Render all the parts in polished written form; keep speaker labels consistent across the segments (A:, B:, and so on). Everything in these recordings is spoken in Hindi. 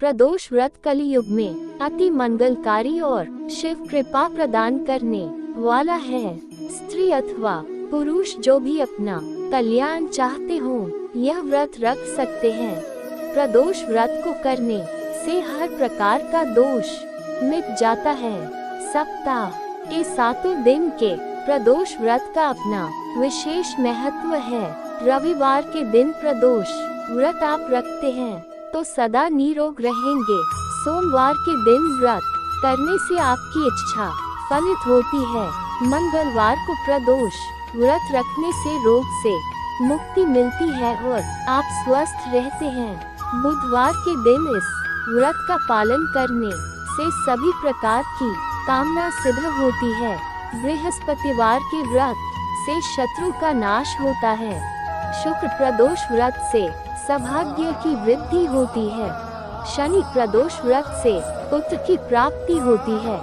A: प्रदोष व्रत कलियुग में अति मंगलकारी और शिव कृपा प्रदान करने वाला है। स्त्री अथवा पुरुष जो भी अपना कल्याण चाहते हो यह व्रत रख सकते हैं। प्रदोष व्रत को करने से हर प्रकार का दोष मिट जाता है। सप्ताह के 7 दिन के प्रदोष व्रत का अपना विशेष महत्व है। रविवार के दिन प्रदोष व्रत आप रखते हैं तो सदा निरोग रहेंगे। सोमवार के दिन व्रत करने से आपकी इच्छा फलित होती है। मंगलवार को प्रदोष व्रत रखने से रोग से मुक्ति मिलती है और आप स्वस्थ रहते हैं। बुधवार के दिन इस व्रत का पालन करने से सभी प्रकार की कामना सिद्ध होती है। बृहस्पतिवार के व्रत से शत्रु का नाश होता है। शुक्र प्रदोष व्रत से सौभाग्य की वृद्धि होती है। शनि प्रदोष व्रत से पुत्र की प्राप्ति होती है।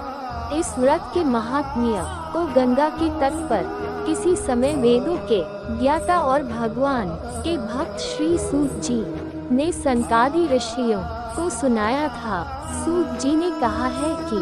A: इस व्रत के महात्म्य को गंगा के तट पर किसी समय वेदों के ज्ञाता और भगवान के भक्त श्री सूत जी ने सनकादि ऋषियों को सुनाया था। सूत जी ने कहा है कि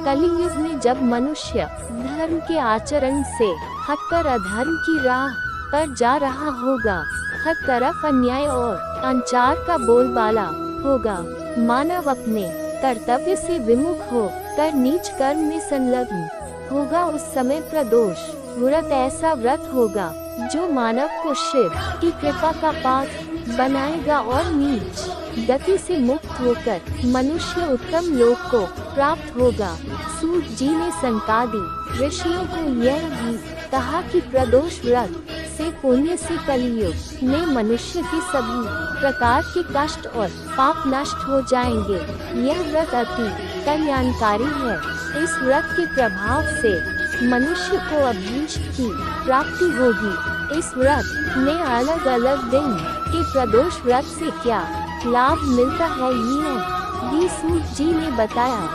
A: कलियुग में जब मनुष्य धर्म के आचरण से हटकर अधर्म की राह पर जा रहा होगा, हर तरफ अन्याय और अनाचार का बोलबाला होगा, मानव अपने कर्तव्य से विमुख हो कर नीच कर्म में संलग्न होगा, उस समय प्रदोष व्रत ऐसा व्रत होगा जो मानव को शिव की कृपा का पात्र बनाएगा और नीच गति से मुक्त होकर मनुष्य उत्तम लोक को प्राप्त होगा। सूत जी ने सनकादि ऋषियों को यह भी कहा कि प्रदोष व्रत से पुण्य से कलियुग में मनुष्य के सभी प्रकार के कष्ट और पाप नष्ट हो जाएंगे। यह व्रत अति कल्याणकारी है। इस व्रत के प्रभाव से मनुष्य को अभीष्ट की प्राप्ति होगी। इस व्रत में अलग अलग दिन के प्रदोष व्रत से क्या लाभ मिलता है यह भी सूत जी ने बताया।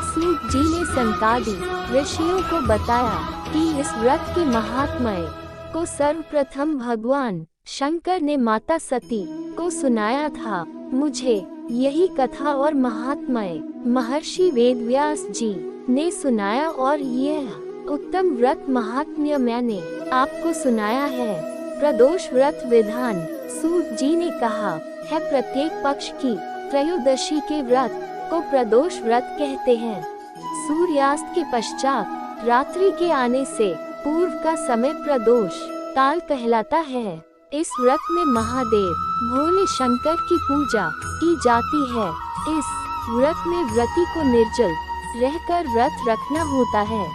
A: सूत जी ने सनकादि ऋषियों को बताया कि इस व्रत के महात्म्य को सर्वप्रथम भगवान शंकर ने माता सती को सुनाया था। मुझे यही कथा और महात्म्य महर्षि वेदव्यास जी ने सुनाया और यह उत्तम व्रत महात्म्य मैंने आपको सुनाया है। प्रदोष व्रत विधान सूत जी ने कहा है, प्रत्येक पक्ष की त्रयोदशी के व्रत को प्रदोष व्रत कहते हैं। सूर्यास्त के पश्चात रात्रि के आने से पूर्व का समय प्रदोष काल कहलाता है। इस व्रत में महादेव भोले शंकर की पूजा की जाती है। इस व्रत में व्रती को निर्जल रहकर व्रत रखना होता है।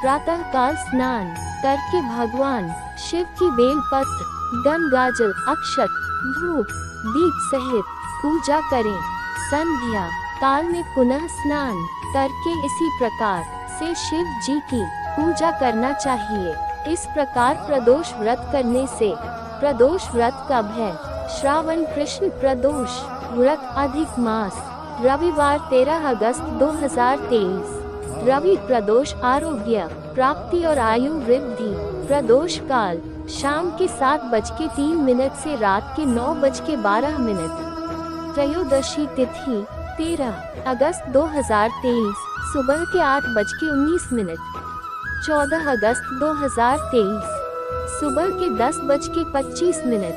A: प्रातः काल स्नान करके भगवान शिव की बेलपत्र, गंगाजल, अक्षत, धूप, दीप सहित पूजा करें। संध्या काल में पुनः स्नान करके इसी प्रकार से शिव जी की पूजा करना चाहिए। इस प्रकार प्रदोष व्रत करने से प्रदोष व्रत कब है? श्रावण कृष्ण प्रदोष व्रत अधिक मास रविवार 13 अगस्त 2023। रवि प्रदोष आरोग्य प्राप्ति और आयु वृद्धि। प्रदोष काल शाम के 7:03 से रात के 9:12। त्रयोदशी तिथि 13 अगस्त 2023 सुबह के 8:19। 14 अगस्त 2023 सुबह के 10:25।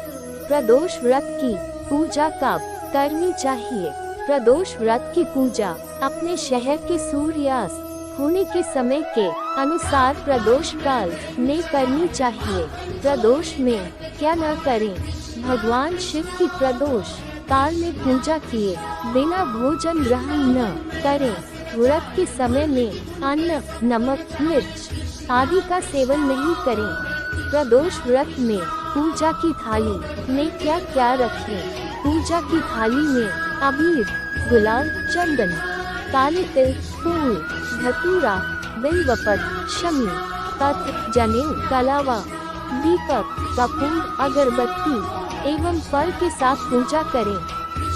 A: प्रदोष व्रत की पूजा कब करनी चाहिए? प्रदोष व्रत की पूजा अपने शहर के सूर्यास्त होने के समय के अनुसार प्रदोष काल में करनी चाहिए। प्रदोष में क्या न करें? भगवान शिव की प्रदोष काल में पूजा किए बिना भोजन ग्रहण न करें। व्रत के समय में अन्न, नमक, मिर्च आदि का सेवन नहीं करें। प्रदोष व्रत में पूजा की थाली में क्या क्या रखें? पूजा की थाली में अबीर, गुलाल, चंदन, काले तिल, फूल, धतूरा, बिल्वपत्र, शमी, पत्र, जनेऊ, कलावा, दीपक, कपूर, अगरबत्ती एवं फल के साथ पूजा करें।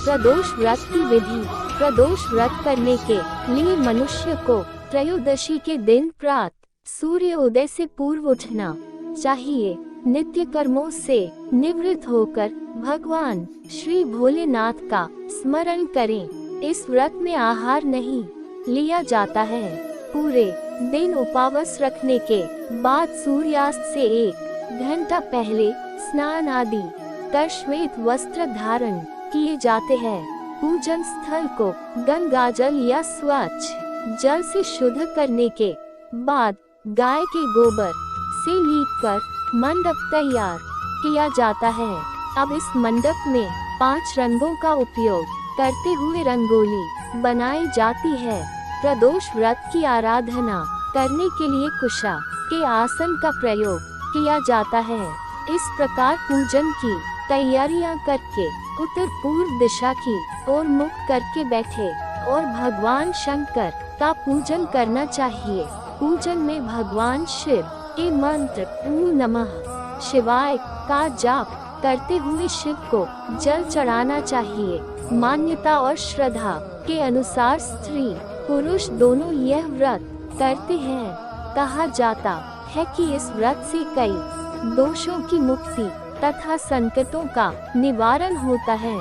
A: प्रदोष व्रत की विधि। प्रदोष व्रत करने के लिए मनुष्य को त्रयोदशी के दिन प्रातः सूर्योदय से पूर्व उठना चाहिए। नित्य कर्मों से निवृत्त होकर भगवान श्री भोलेनाथ का स्मरण करें। इस व्रत में आहार नहीं लिया जाता है। पूरे दिन उपवास रखने के बाद सूर्यास्त से 1 घंटा पहले स्नान आदि कर श्वेत वस्त्र धारण किए जाते हैं। पूजन स्थल को गंगाजल या स्वच्छ जल से शुद्ध करने के बाद गाय के गोबर से लीपकर मंडप तैयार किया जाता है। अब इस मंडप में 5 रंगों का उपयोग करते हुए रंगोली बनाई जाती है। प्रदोष व्रत की आराधना करने के लिए कुशा के आसन का प्रयोग किया जाता है। इस प्रकार पूजन की तैयारियां करके उत्तर पूर्व दिशा की ओर मुख करके बैठे और भगवान शंकर का पूजन करना चाहिए। पूजन में भगवान शिव के मंत्र ओम नमः शिवाय का जाप करते हुए शिव को जल चढ़ाना चाहिए। मान्यता और श्रद्धा के अनुसार स्त्री पुरुष दोनों यह व्रत करते हैं। कहा जाता है कि इस व्रत से कई दोषों की मुक्ति तथा संकटों का निवारण होता है।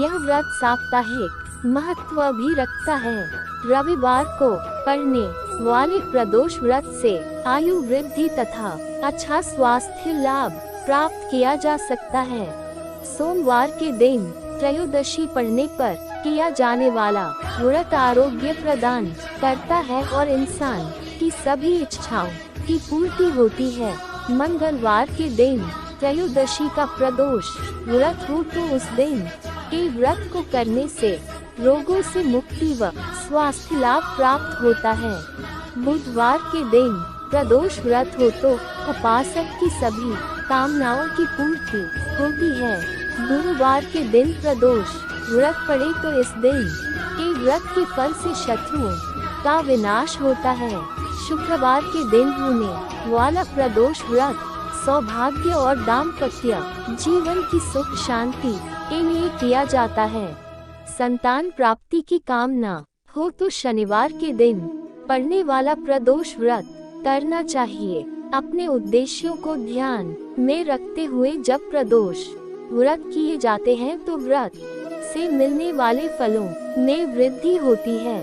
A: यह व्रत साप्ताहिक महत्व भी रखता है। रविवार को पड़ने वाले प्रदोष व्रत से आयु वृद्धि तथा अच्छा स्वास्थ्य लाभ प्राप्त किया जा सकता है। सोमवार के दिन त्रयोदशी पड़ने पर किया जाने वाला व्रत आरोग्य प्रदान करता है और इंसान की सभी इच्छाओं की पूर्ति होती है। मंगलवार के दिन त्रयोदशी का प्रदोष व्रत हो तो उस दिन के व्रत को करने से रोगों से मुक्ति व स्वास्थ्य लाभ प्राप्त होता है। बुधवार के दिन प्रदोष व्रत हो तो उपासक की सभी कामनाओं की पूर्ति होती है। गुरुवार के दिन प्रदोष व्रत पड़े तो इस दिन के व्रत के फल से शत्रुओं का विनाश होता है। शुक्रवार के दिन होने वाला प्रदोष व्रत सौभाग्य और दाम्पत्य जीवन की सुख शांति के लिए किया जाता है। संतान प्राप्ति की कामना हो तो शनिवार के दिन पड़ने वाला प्रदोष व्रत करना चाहिए। अपने उद्देश्यों को ध्यान में रखते हुए जब प्रदोष व्रत किए जाते हैं तो व्रत से मिलने वाले फलों में वृद्धि होती है।